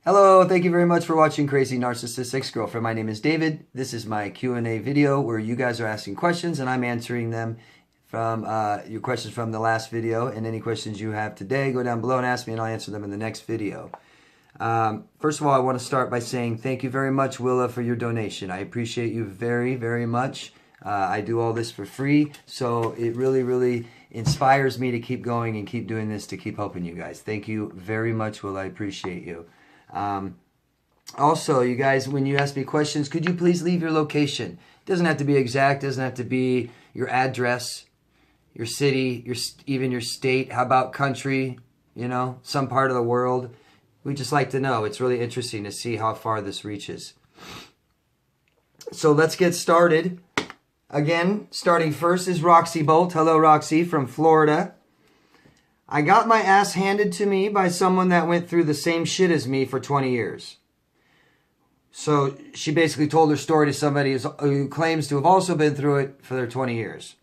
Hello, thank you very much for watching Crazy Narcissist Ex-Girlfriend. My name is David. This is my Q&A video where you guys are asking questions and I'm answering them from your questions from the last video. And any questions you have today, go down below and ask me and I'll answer them in the next video. First of all, I want to start by saying thank you very much, Willa, for your donation. I appreciate you very, very much. I do all this for free, so it really inspires me to keep going and keep doing this to keep helping you guys. Thank you very much, Willa. I appreciate you. Also, you guys, when you ask me questions, could you please leave your location? It doesn't have to be exact, doesn't have to be your address, your city, even your state. How about country, you know, some part of the world? We just like to know. It's really interesting to see how far this reaches. So let's get started. Again, starting first is Roxy Bolt. Hello, Roxy, from Florida. I got my ass handed to me by someone that went through the same shit as me for 20 years. So she basically told her story to somebody who claims to have also been through it for their 20 years.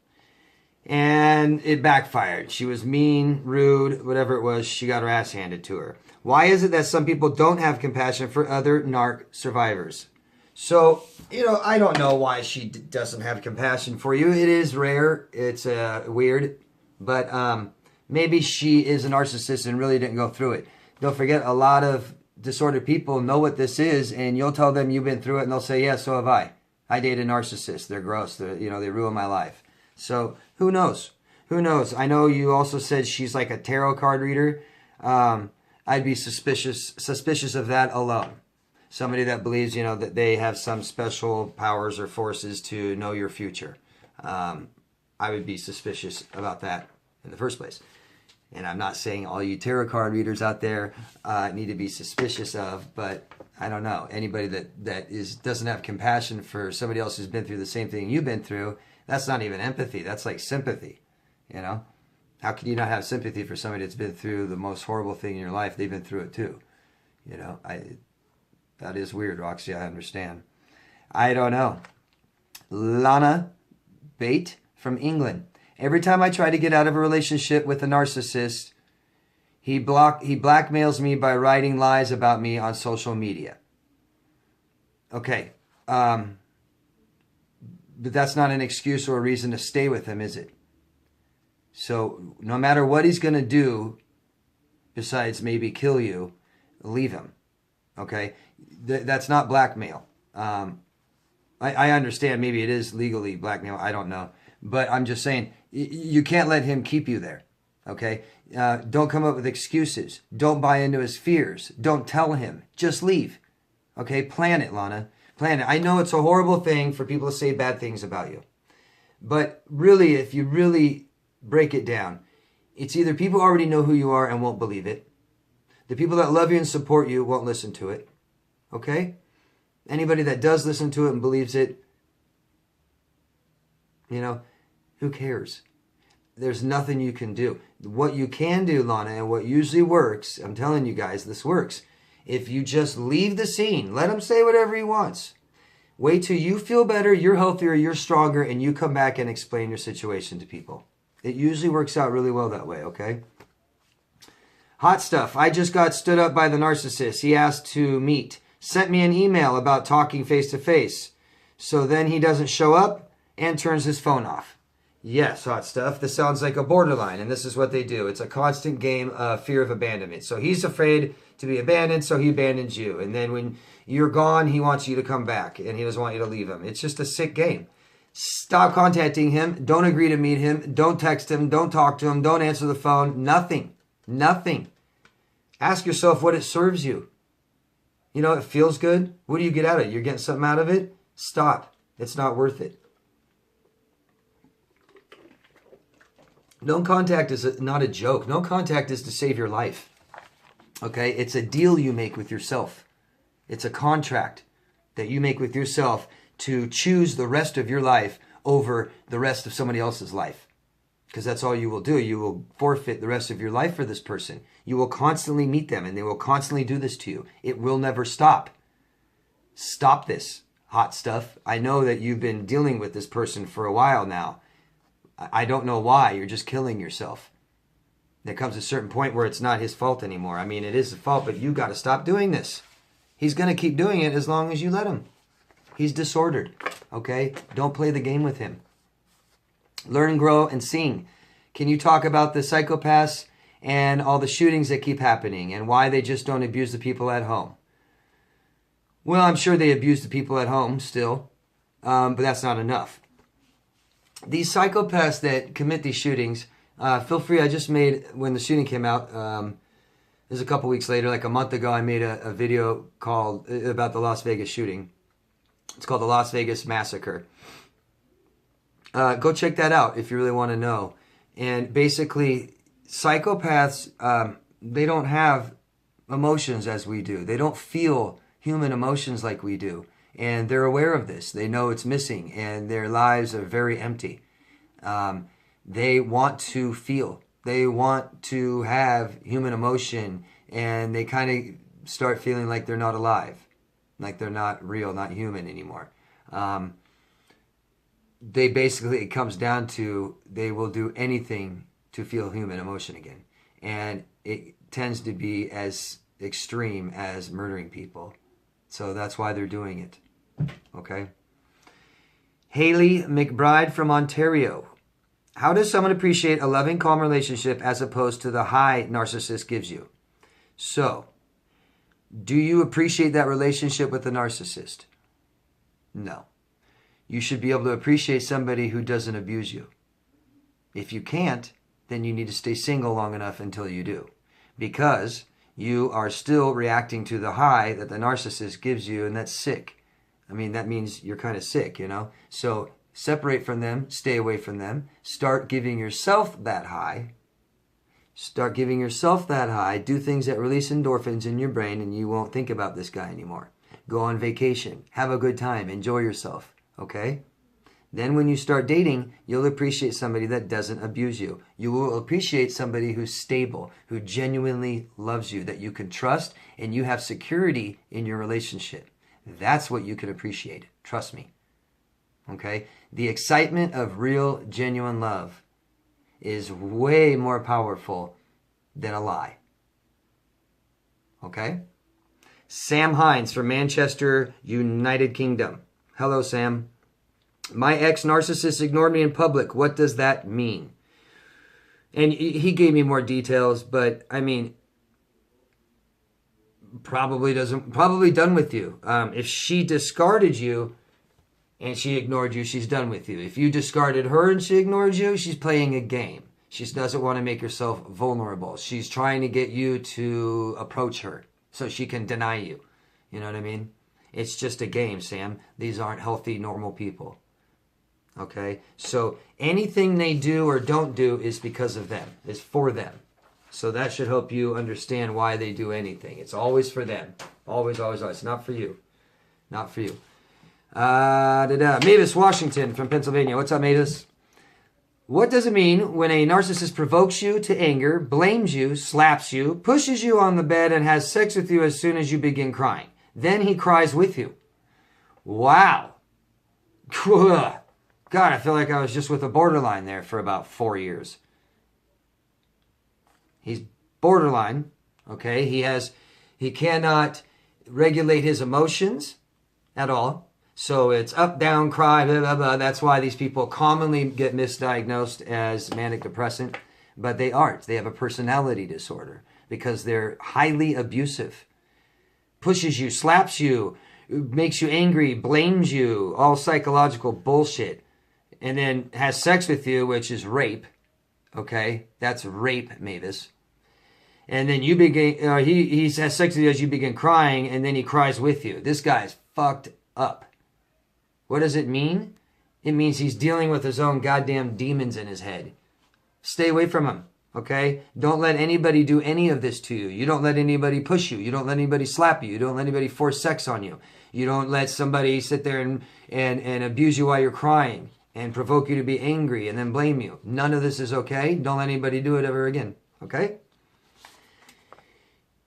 And it backfired. She was mean, rude, whatever it was. She got her ass handed to her. Why is it that some people don't have compassion for other narc survivors? So, you know, I don't know why she doesn't have compassion for you. It is rare. It's weird. But maybe she is a narcissist and really didn't go through it. Don't forget, a lot of disordered people know what this is, and you'll tell them you've been through it, and they'll say, yeah, so have I. I date a narcissist. They're gross. They ruin my life. So who knows? Who knows? I know you also said she's like a tarot card reader. I'd be suspicious of that alone. Somebody that believes, you know, that they have some special powers or forces to know your future. I would be suspicious about that in the first place. And I'm not saying all you tarot card readers out there need to be suspicious of, but I don't know. Anybody that doesn't have compassion for somebody else who's been through the same thing you've been through, that's not even empathy. That's like sympathy, you know? How can you not have sympathy for somebody that's been through the most horrible thing in your life? They've been through it too. You know, that is weird, Roxy. I understand. I don't know. Lana Bait from England. Every time I try to get out of a relationship with a narcissist, he blackmails me by writing lies about me on social media. Okay. But that's not an excuse or a reason to stay with him, is it? So no matter what he's going to do, besides maybe kill you, leave him. Okay? That's not blackmail. I understand maybe it is legally blackmail. I don't know. But I'm just saying, you can't let him keep you there, okay? Don't come up with excuses. Don't buy into his fears. Don't tell him. Just leave, okay? Plan it, Lana. Plan it. I know it's a horrible thing for people to say bad things about you. But really, if you really break it down, it's either people already know who you are and won't believe it. The people that love you and support you won't listen to it, okay? Anybody that does listen to it and believes it, you know, who cares? There's nothing you can do. What you can do, Lana, and what usually works, I'm telling you guys, this works. If you just leave the scene, let him say whatever he wants. Wait till you feel better, you're healthier, you're stronger, and you come back and explain your situation to people. It usually works out really well that way, okay? Hot stuff. I just got stood up by the narcissist. He asked to meet. Sent me an email about talking face-to-face. So then he doesn't show up and turns his phone off. Yes, hot stuff. This sounds like a borderline, and this is what they do. It's a constant game of fear of abandonment. So he's afraid to be abandoned, so he abandons you. And then when you're gone, he wants you to come back, and he doesn't want you to leave him. It's just a sick game. Stop contacting him. Don't agree to meet him. Don't text him. Don't talk to him. Don't answer the phone. Nothing. Nothing. Ask yourself what it serves you. You know, it feels good. What do you get out of it? You're getting something out of it? Stop. It's not worth it. No contact is not a joke. No contact is to save your life. Okay? It's a deal you make with yourself. It's a contract that you make with yourself to choose the rest of your life over the rest of somebody else's life. Because that's all you will do. You will forfeit the rest of your life for this person. You will constantly meet them and they will constantly do this to you. It will never stop. Stop this, hot stuff. I know that you've been dealing with this person for a while now. I don't know why. You're just killing yourself. There comes a certain point where it's not his fault anymore. I mean, it is his fault, but you got to stop doing this. He's going to keep doing it as long as you let him. He's disordered, okay? Don't play the game with him. Learn, grow, and sing. Can you talk about the psychopaths and all the shootings that keep happening and why they just don't abuse the people at home? Well, I'm sure they abuse the people at home still, but that's not enough. These psychopaths that commit these shootings, feel free. I just made, when the shooting came out, it was a couple weeks later, like a month ago, I made a video called about the Las Vegas shooting. It's called the Las Vegas Massacre. Go check that out if you really want to know. And basically, psychopaths, they don't have emotions as we do. They don't feel human emotions like we do. And they're aware of this. They know it's missing, and their lives are very empty. They want to feel. They want to have human emotion, and they kind of start feeling like they're not alive, like they're not real, not human anymore. They basically, it comes down to, they will do anything to feel human emotion again. And it tends to be as extreme as murdering people. So that's why they're doing it. Okay. Haley McBride from Ontario. How does someone appreciate a loving, calm relationship as opposed to the high narcissist gives you? So, do you appreciate that relationship with the narcissist? No. You should be able to appreciate somebody who doesn't abuse you. If you can't, then you need to stay single long enough until you do. Because you are still reacting to the high that the narcissist gives you, and that's sick. I mean, that means you're kind of sick, you know? So separate from them, stay away from them, start giving yourself that high. Start giving yourself that high. Do things that release endorphins in your brain, and you won't think about this guy anymore. Go on vacation. Have a good time. Enjoy yourself. Okay? Then when you start dating, you'll appreciate somebody that doesn't abuse you. You will appreciate somebody who's stable, who genuinely loves you, that you can trust, and you have security in your relationship. That's what you can appreciate. Trust me. Okay? The excitement of real, genuine love is way more powerful than a lie. Okay? Sam Hines from Manchester, United Kingdom. Hello, Sam. My ex-narcissist ignored me in public. What does that mean? And he gave me more details, but I mean, probably done with you. If she discarded you and she ignored you, she's done with you. If you discarded her and she ignored you, she's playing a game. She doesn't want to make herself vulnerable. She's trying to get you to approach her so she can deny you. You know what I mean? It's just a game, Sam. These aren't healthy, normal people. Okay? So anything they do or don't do is because of them. It's for them. So that should help you understand why they do anything. It's always for them. Always, always, always. Not for you. Not for you. Mavis Washington from Pennsylvania. What's up, Mavis? What does it mean when a narcissist provokes you to anger, blames you, slaps you, pushes you on the bed, and has sex with you as soon as you begin crying? Then he cries with you. Wow. God, I feel like I was just with a borderline there for about 4 years. He's borderline, okay? He cannot regulate his emotions at all. So it's up, down, cry, blah, blah, blah. That's why these people commonly get misdiagnosed as manic depressant, but they aren't. They have a personality disorder because they're highly abusive. Pushes you, slaps you, makes you angry, blames you, all psychological bullshit. And then has sex with you, which is rape. Okay? That's rape, Mavis. And then you begin, he has sex with you as you begin crying, and then he cries with you. This guy's fucked up. What does it mean? It means he's dealing with his own goddamn demons in his head. Stay away from him, okay? Don't let anybody do any of this to you. You don't let anybody push you. You don't let anybody slap you. You don't let anybody force sex on you. You don't let somebody sit there and abuse you while you're crying and provoke you to be angry and then blame you. None of this is okay. Don't let anybody do it ever again, okay?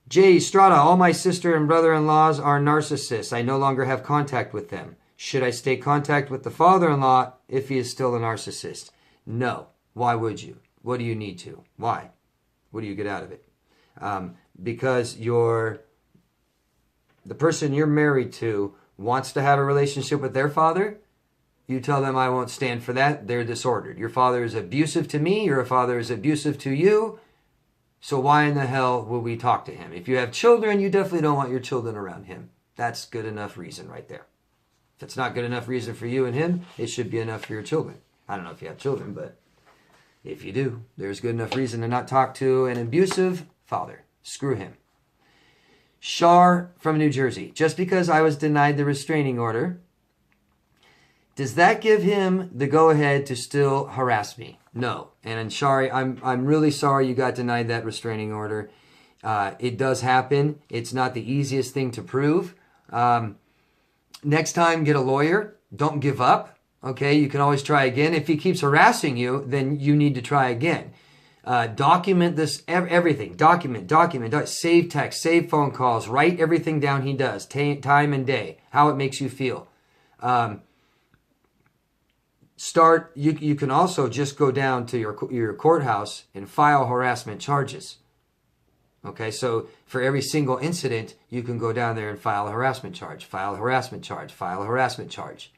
Jay Strada, all my sister and brother-in-laws are narcissists. I no longer have contact with them. Should I stay contact with the father-in-law if he is still a narcissist? No. Why would you? What do you need to? Why? What do you get out of it? Because you're the person you're married to wants to have a relationship with their father, you tell them, I won't stand for that. They're disordered. Your father is abusive to me. Your father is abusive to you. So why in the hell will we talk to him? If you have children, you definitely don't want your children around him. That's good enough reason right there. If it's not good enough reason for you and him, it should be enough for your children. I don't know if you have children, but if you do, there's good enough reason to not talk to an abusive father. Screw him. Shar from New Jersey. Just because I was denied the restraining order, does that give him the go-ahead to still harass me? No. And Shari, I'm really sorry you got denied that restraining order. It does happen. It's not the easiest thing to prove. Next time, get a lawyer. Don't give up. Okay, you can always try again. If he keeps harassing you, then you need to try again. Document this, everything. Document. Save text, save phone calls. Write everything down he does, time and day, how it makes you feel. You can also just go down to your courthouse and file harassment charges. Okay, so for every single incident, you can go down there and file a harassment charge, file a harassment charge, file a harassment charge.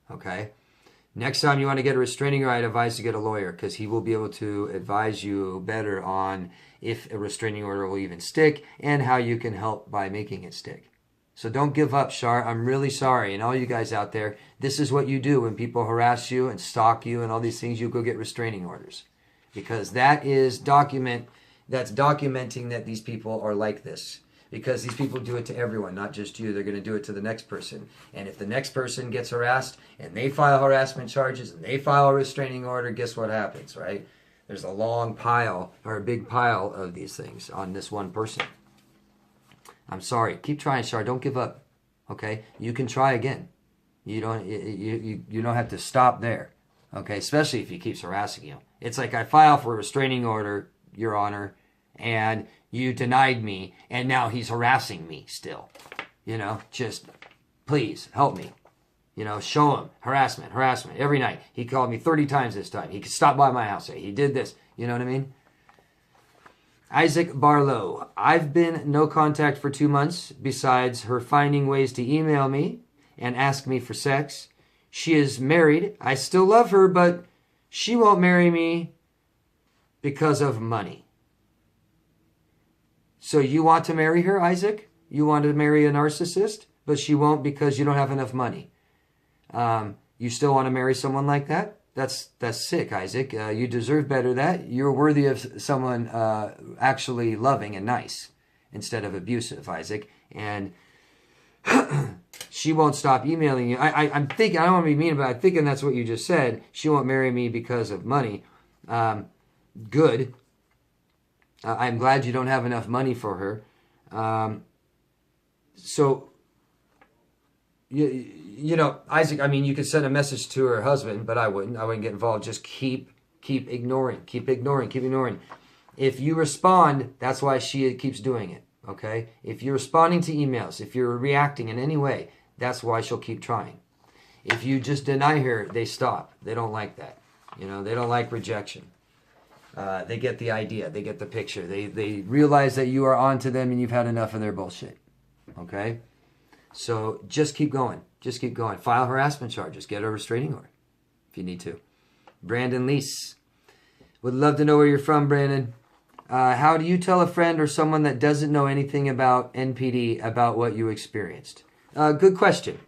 Okay? Next time you want to get a restraining order, I'd advise to get a lawyer because he will be able to advise you better on if a restraining order will even stick and how you can help by making it stick. So don't give up, Shar. I'm really sorry. And all you guys out there, this is what you do when people harass you and stalk you and all these things. You go get restraining orders because that's documenting that these people are like this. Because these people do it to everyone, not just you. They're going to do it to the next person. And if the next person gets harassed and they file harassment charges and they file a restraining order, guess what happens, right? There's a long pile or a big pile of these things on this one person. I'm sorry. Keep trying, Shar. Don't give up. Okay? You can try again. You don't have to stop there. Okay? Especially if he keeps harassing you. It's like I file for a restraining order, Your Honor, and you denied me, and now he's harassing me still. Just please help me. Show him harassment every night. He called me 30 times this time. He could stop by my house. He did this. You know what I mean? Isaac Barlow. I've been no contact for 2 months, besides her finding ways to email me and ask me for sex. She is married. I still love her, but she won't marry me because of money. So you want to marry her, Isaac? You want to marry a narcissist, but she won't because you don't have enough money. You still want to marry someone like that? That's sick, Isaac. You deserve better than that. You're worthy of someone actually loving and nice instead of abusive, Isaac. And she won't stop emailing you. I'm thinking, I don't want to be mean about it. I'm thinking that's what you just said. She won't marry me because of money. Good. I'm glad you don't have enough money for her. Isaac, you could send a message to her husband, but I wouldn't. I wouldn't get involved. Just keep ignoring. Keep ignoring. If you respond, that's why she keeps doing it, okay? If you're responding to emails, if you're reacting in any way, that's why she'll keep trying. If you just deny her, they stop. They don't like that. They don't like rejection. They get the idea. They get the picture. They realize that you are on to them and you've had enough of their bullshit. Okay? So just keep going. Just keep going. File harassment charges. Get a restraining order if you need to. Brandon Lease. Would love to know where you're from, Brandon. How do you tell a friend or someone that doesn't know anything about NPD about what you experienced? Good question.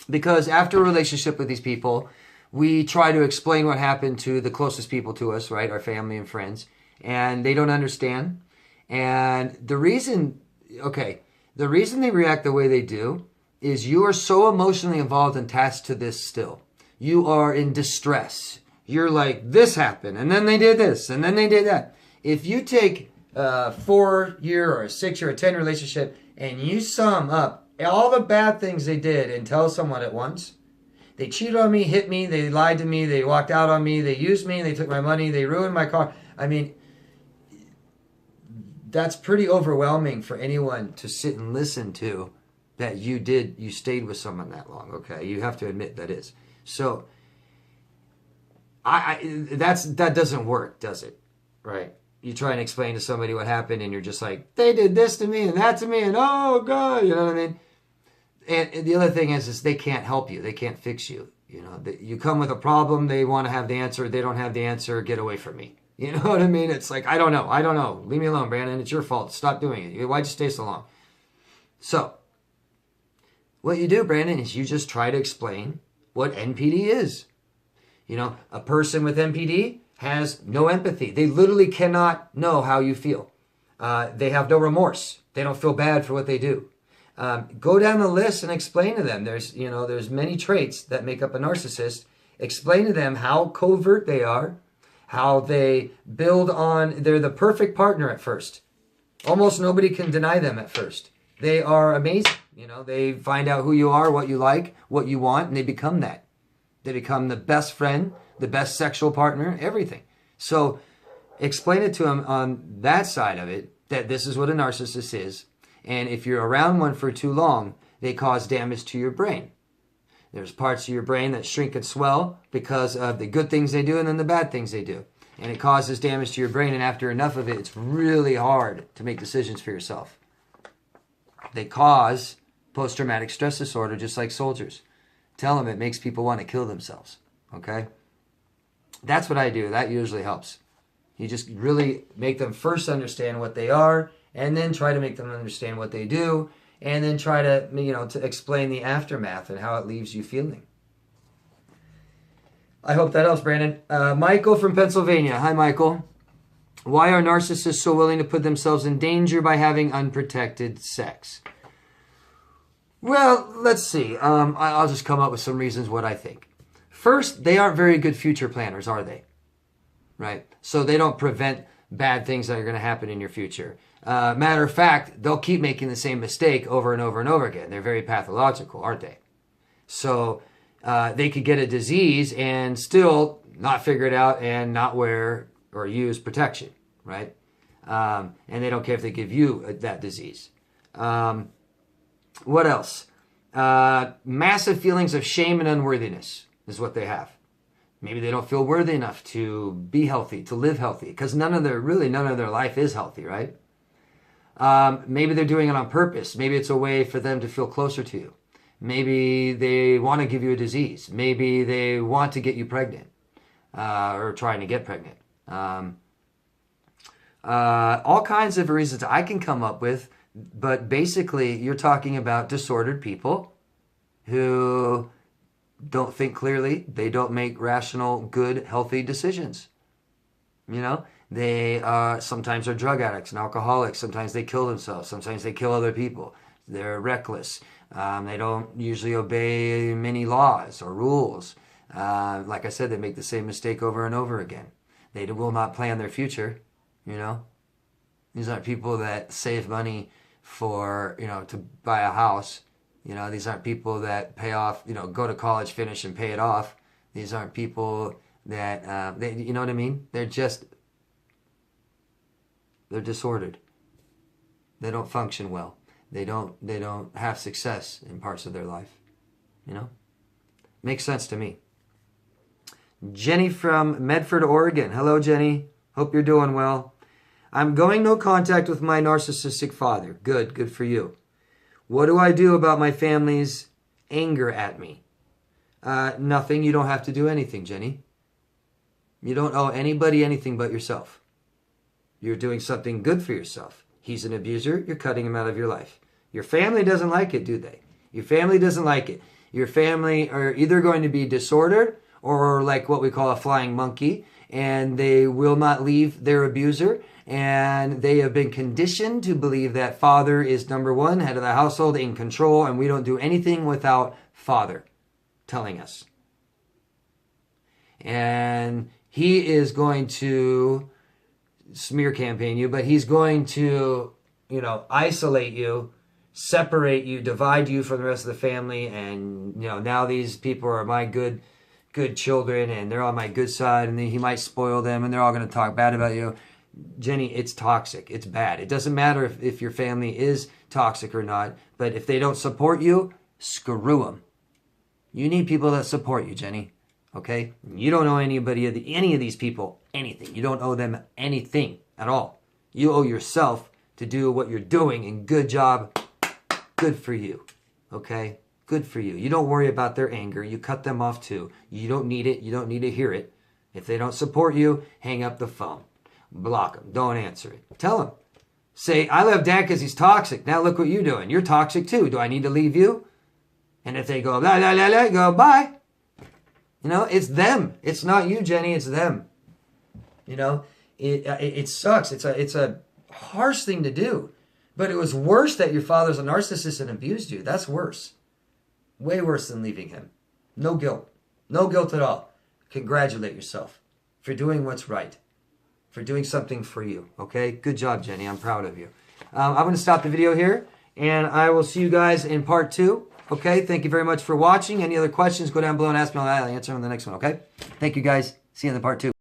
Because after a relationship with these people, we try to explain what happened to the closest people to us, right? Our family and friends. And they don't understand. And the reason they react the way they do is you are so emotionally involved and attached to this still. You are in distress. You're like, this happened, and then they did this, and then they did that. If you take a 4-year or a 6-year or a 10 relationship and you sum up all the bad things they did and tell someone at once, they cheated on me, hit me, they lied to me, they walked out on me, they used me, they took my money, they ruined my car. That's pretty overwhelming for anyone to sit and listen to that you stayed with someone that long, okay? You have to admit that is. So, that doesn't work, does it? Right? you try and explain to somebody what happened and you're just like, they did this to me and that to me and oh God, you know what I mean? And the other thing is they can't help you. They can't fix you. You know, you come with a problem, they want to have the answer. They don't have the answer. Get away from me. You know what I mean? It's like, I don't know. Leave me alone, Brandon. It's your fault. Stop doing it. Why'd you stay so long? So, what you do, Brandon, is you just try to explain what NPD is. You know, a person with NPD has no empathy. They literally cannot know how you feel. They have no remorse. They don't feel bad for what they do. Go down the list and explain to them. There's many traits that make up a narcissist. Explain to them how covert they are, how they build on, they're the perfect partner at first. Almost nobody can deny them at first. They are amazing. You know, they find out who you are, what you like, what you want, and they become that. They become the best friend, the best sexual partner, everything. So explain it to them on that side of it, that this is what a narcissist is. And if you're around one for too long, they cause damage to your brain. There's parts of your brain that shrink and swell because of the good things they do and then the bad things they do. And it causes damage to your brain. And after enough of it, it's really hard to make decisions for yourself. They cause post-traumatic stress disorder just like soldiers. Tell them it makes people want to kill themselves. Okay? That's what I do. That usually helps. You just really make them first understand what they are, and then try to make them understand what they do, and then try to, to explain the aftermath and how it leaves you feeling. I hope that helps, Brandon. Michael from Pennsylvania. Hi, Michael. Why are narcissists so willing to put themselves in danger by having unprotected sex? Well, let's see. I'll just come up with some reasons what I think. First, they aren't very good future planners, are they? Right? So they don't prevent bad things that are going to happen in your future. Matter of fact, they'll keep making the same mistake over and over and over again. They're very pathological, aren't they? So they could get a disease and still not figure it out and not wear or use protection, right? And they don't care if they give you that disease. What else? Massive feelings of shame and unworthiness is what they have. Maybe they don't feel worthy enough to be healthy, to live healthy, because none of their life is healthy, right? Maybe they're doing it on purpose. Maybe it's a way for them to feel closer to you. Maybe they want to give you a disease. Maybe they want to get you pregnant, or trying to get pregnant. All kinds of reasons I can come up with, but basically you're talking about disordered people who don't think clearly. They don't make rational, good, healthy decisions. You know, they sometimes are drug addicts and alcoholics. Sometimes they kill themselves. Sometimes they kill other people. They're reckless. They don't usually obey many laws or rules. Like I said, they make the same mistake over and over again. They will not plan their future, you know. These aren't people that save money for, to buy a house. You know, these aren't people that pay off, go to college, finish, and pay it off. These aren't people that, you know what I mean? They're disordered. They don't function well. They don't have success in parts of their life. You know? Makes sense to me. Jenny from Medford, Oregon. Hello, Jenny. Hope you're doing well. I'm going no contact with my narcissistic father. Good for you. What do I do about my family's anger at me? Nothing. You don't have to do anything, Jenny. You don't owe anybody anything but yourself. You're doing something good for yourself. He's an abuser. You're cutting him out of your life. Your family doesn't like it, do they? Your family doesn't like it. Your family are either going to be disordered or like what we call a flying monkey, and they will not leave their abuser. And they have been conditioned to believe that father is number one, head of the household, in control, and we don't do anything without father telling us. And he is going to smear campaign you, but he's going to, isolate you, separate you, divide you from the rest of the family, and, now these people are my good children, and they're on my good side, and then he might spoil them, and they're all going to talk bad about you. Jenny, it's toxic. It's bad. It doesn't matter if your family is toxic or not, but if they don't support you, screw them. You need people that support you, Jenny. Okay? You don't know any of these people anything. You don't owe them anything at all. You owe yourself to do what you're doing, and good job. Good for you. Okay? Good for you. You don't worry about their anger. You cut them off too. You don't need it. You don't need to hear it. If they don't support you, hang up the phone. Block them. Don't answer it. Tell them. Say, I love Dad because he's toxic. Now look what you're doing. You're toxic too. Do I need to leave you? And if they go, la, la, la, la, go, bye. You know, it's them. It's not you, Jenny. It's them. You know, it sucks. It's a harsh thing to do. But it was worse that your father's a narcissist and abused you. That's worse. Way worse than leaving him. No guilt. No guilt at all. Congratulate yourself for doing what's right. For doing something for you. Okay? Good job, Jenny. I'm proud of you. I'm going to stop the video here. And I will see you guys in part 2. Okay? Thank you very much for watching. Any other questions, go down below and ask me. I'll answer them in the next one. Okay? Thank you, guys. See you in the part 2.